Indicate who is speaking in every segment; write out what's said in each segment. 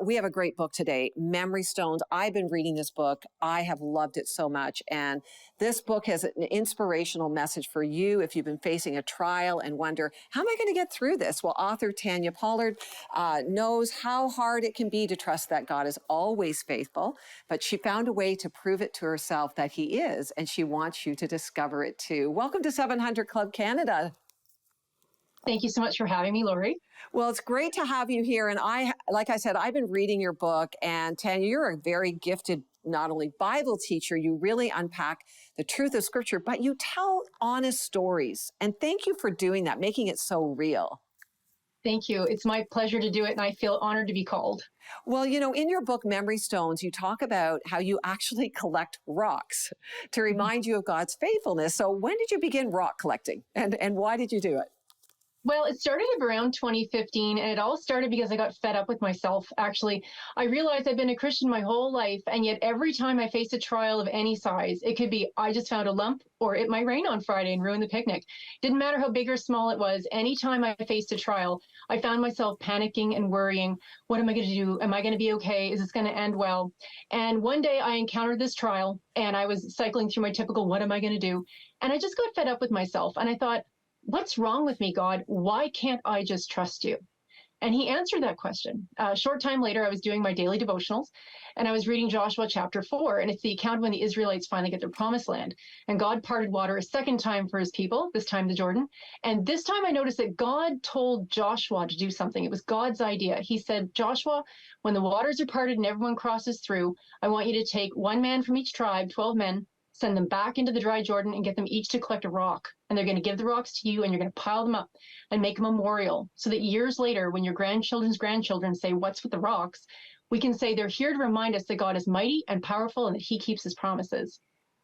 Speaker 1: we have a great book today, Memory Stones. I've been reading this book. I have loved it so much. And this book has an inspirational message for you if you've been facing a trial and wonder, how am I going to get through this? Well, author Tanya Pollard knows how hard it can be to trust that God is always faithful, but she found a way to prove it to herself that he is, and she wants you to discover it too. Welcome to 700 Club Canada.
Speaker 2: Thank you so much for having me, Lori.
Speaker 1: Well, it's great to have you here. And like I said, I've been reading your book, and Tanya, you're a very gifted, not only Bible teacher, you really unpack the truth of Scripture, but you tell honest stories. And thank you for doing that, making it so real.
Speaker 2: Thank you. It's my pleasure to do it, and I feel honored to be called.
Speaker 1: Well, in your book, Memory Stones, you talk about how you actually collect rocks to remind you of God's faithfulness. So when did you begin rock collecting, and why did you do it?
Speaker 2: Well, it started around 2015, and it all started because I got fed up with myself. Actually, I realized I've been a Christian my whole life, and yet every time I faced a trial of any size, it could be I just found a lump, or it might rain on Friday and ruin the picnic. Didn't matter how big or small it was. Anytime I faced a trial, I found myself panicking and worrying. What am I going to do? Am I going to be okay? Is this going to end well? And one day I encountered this trial, and I was cycling through my typical, what am I going to do? And I just got fed up with myself, and I thought, what's wrong with me, God? Why can't I just trust you? And he answered that question. A short time later, I was doing my daily devotionals, and I was reading Joshua chapter 4, and it's the account when the Israelites finally get their promised land. And God parted water a second time for his people, this time the Jordan. And this time I noticed that God told Joshua to do something. It was God's idea. He said, Joshua, when the waters are parted and everyone crosses through, I want you to take one man from each tribe, 12 men, send them back into the dry Jordan and get them each to collect a rock. And they're going to give the rocks to you, and you're going to pile them up and make a memorial so that years later, when your grandchildren's grandchildren say, what's with the rocks? We can say they're here to remind us that God is mighty and powerful and that he keeps his promises.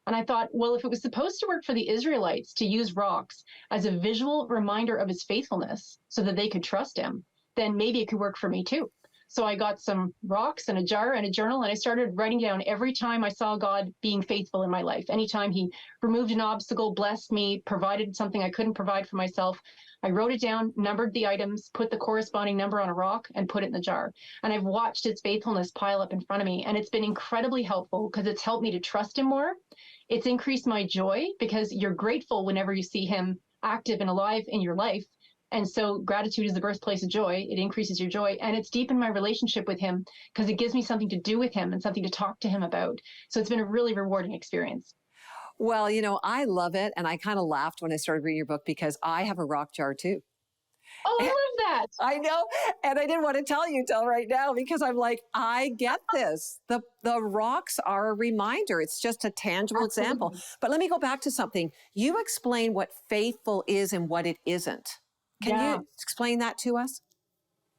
Speaker 2: And I thought, well, if it was supposed to work for the Israelites to use rocks as a visual reminder of his faithfulness so that they could trust him, then maybe it could work for me too. So I got some rocks and a jar and a journal, and I started writing down every time I saw God being faithful in my life. Anytime he removed an obstacle, blessed me, provided something I couldn't provide for myself, I wrote it down, numbered the items, put the corresponding number on a rock, and put it in the jar. And I've watched its faithfulness pile up in front of me, and it's been incredibly helpful because it's helped me to trust him more. It's increased my joy because you're grateful whenever you see him active and alive in your life. And so gratitude is the birthplace of joy. It increases your joy. And it's deepened my relationship with him because it gives me something to do with him and something to talk to him about. So it's been a really rewarding experience.
Speaker 1: Well, I love it. And I kind of laughed when I started reading your book because I have a rock jar too.
Speaker 2: Oh, I love that.
Speaker 1: I know. And I didn't want to tell you till right now because I'm like, I get this. The rocks are a reminder. It's just a tangible example. But let me go back to something. You explain what faithful is and what it isn't. Can you explain that to us?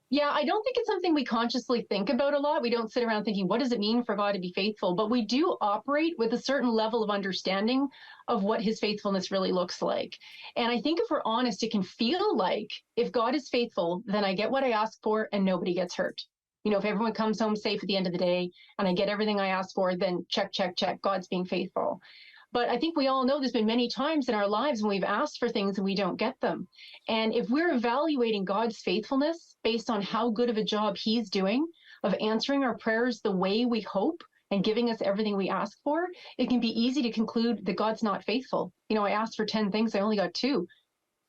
Speaker 2: Yeah, I don't think it's something we consciously think about a lot. We don't sit around thinking, what does it mean for God to be faithful? But we do operate with a certain level of understanding of what his faithfulness really looks like. And I think if we're honest, it can feel like if God is faithful, then I get what I ask for and nobody gets hurt. If everyone comes home safe at the end of the day and I get everything I asked for, then check, check, check, God's being faithful. But I think we all know there's been many times in our lives when we've asked for things and we don't get them. And if we're evaluating God's faithfulness based on how good of a job he's doing of answering our prayers the way we hope and giving us everything we ask for, it can be easy to conclude that God's not faithful. I asked for 10 things, I only got 2.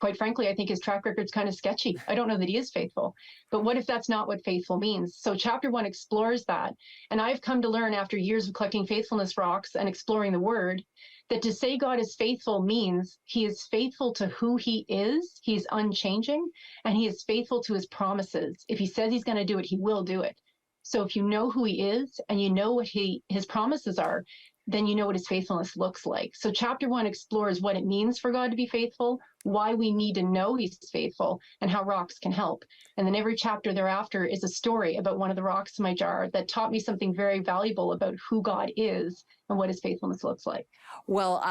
Speaker 2: Quite frankly, I think his track record's kind of sketchy. I don't know that he is faithful. But what if that's not what faithful means? So chapter 1 explores that. And I've come to learn after years of collecting faithfulness rocks and exploring the word, that to say God is faithful means he is faithful to who he is, he's unchanging, and he is faithful to his promises. If he says he's going to do it, he will do it. So if you know who he is and you know what his promises are, then you know what his faithfulness looks like. So chapter 1 explores what it means for God to be faithful, why we need to know he's faithful, and how rocks can help. And then every chapter thereafter is a story about one of the rocks in my jar that taught me something very valuable about who God is and what his faithfulness looks like.
Speaker 1: Well,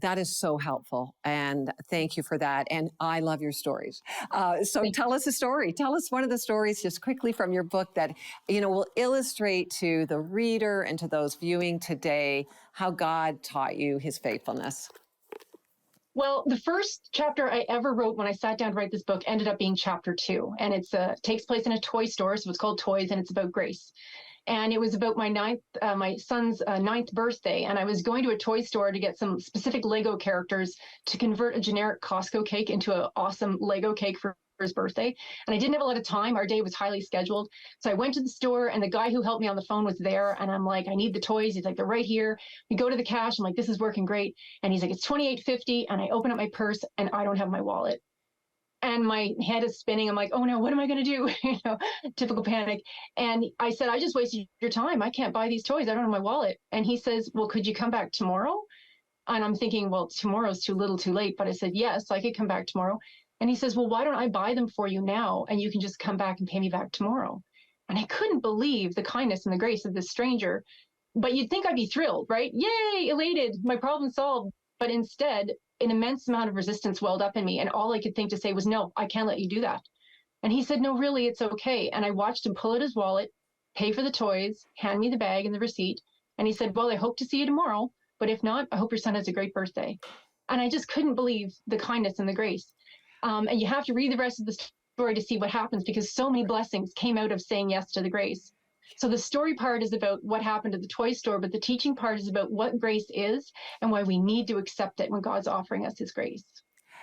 Speaker 1: that is so helpful. And thank you for that. And I love your stories. So tell us a story. Tell us one of the stories just quickly from your book that, will illustrate to the reader and to those viewing today how God taught you his faithfulness.
Speaker 2: Well, the first chapter I ever wrote when I sat down to write this book ended up being chapter 2, and it's takes place in a toy store, so it's called Toys, and it's about grace. And it was about my son's ninth birthday, and I was going to a toy store to get some specific Lego characters to convert a generic Costco cake into an awesome Lego cake for his birthday. And I didn't have a lot of time. Our day was highly scheduled. So I went to the store, and the guy who helped me on the phone was there. And I'm like, I need the toys. He's like, they're right here. We go to the cash. I'm like, this is working great. And he's like, it's $28.50. And I open up my purse, and I don't have my wallet. And my head is spinning. I'm like, oh no, what am I going to do? Typical panic. And I said, I just wasted your time. I can't buy these toys. I don't have my wallet. And he says, well, could you come back tomorrow? And I'm thinking, well, tomorrow's too little too late. But I said, yes, I could come back tomorrow. And he says, well, why don't I buy them for you now? And you can just come back and pay me back tomorrow. And I couldn't believe the kindness and the grace of this stranger. But you'd think I'd be thrilled, right? Yay, elated, my problem solved. But instead, an immense amount of resistance welled up in me. And all I could think to say was, no, I can't let you do that. And he said, no, really, it's okay. And I watched him pull out his wallet, pay for the toys, hand me the bag and the receipt. And he said, well, I hope to see you tomorrow. But if not, I hope your son has a great birthday. And I just couldn't believe the kindness and the grace. And you have to read the rest of the story to see what happens, because so many blessings came out of saying yes to the grace. So the story part is about what happened at the toy store, but the teaching part is about what grace is and why we need to accept it when God's offering us his grace.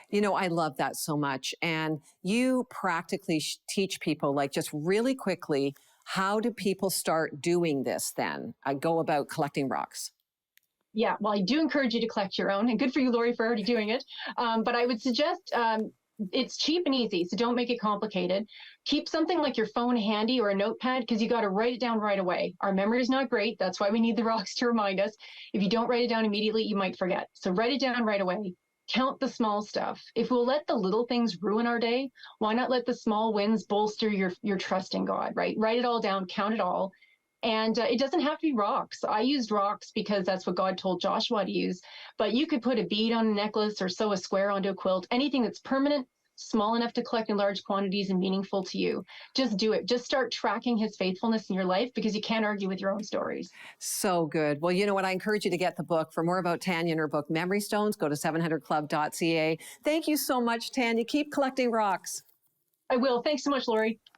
Speaker 1: You know, I love that so much. And you practically teach people, like, just really quickly, how do people start doing this then? Go about collecting rocks.
Speaker 2: Yeah, well, I do encourage you to collect your own, and good for you, Lori, for already doing it. But I would suggest it's cheap and easy, so don't make it complicated. Keep something like your phone handy or a notepad, because you got to write it down right away. Our memory is not great. That's why we need the rocks to remind us. If you don't write it down immediately, you might forget. So write it down right away. Count the small stuff. If we'll let the little things ruin our day, why not let the small wins bolster your trust in God, right? Write it all down, count it all. And it doesn't have to be rocks. I used rocks because that's what God told Joshua to use. But you could put a bead on a necklace or sew a square onto a quilt. Anything that's permanent, small enough to collect in large quantities and meaningful to you. Just do it. Just start tracking his faithfulness in your life, because you can't argue with your own stories.
Speaker 1: So good. Well, you know what? I encourage you to get the book. For more about Tanya and her book, Memory Stones, go to 700club.ca. Thank you so much, Tanya. Keep collecting rocks.
Speaker 2: I will. Thanks so much, Lori.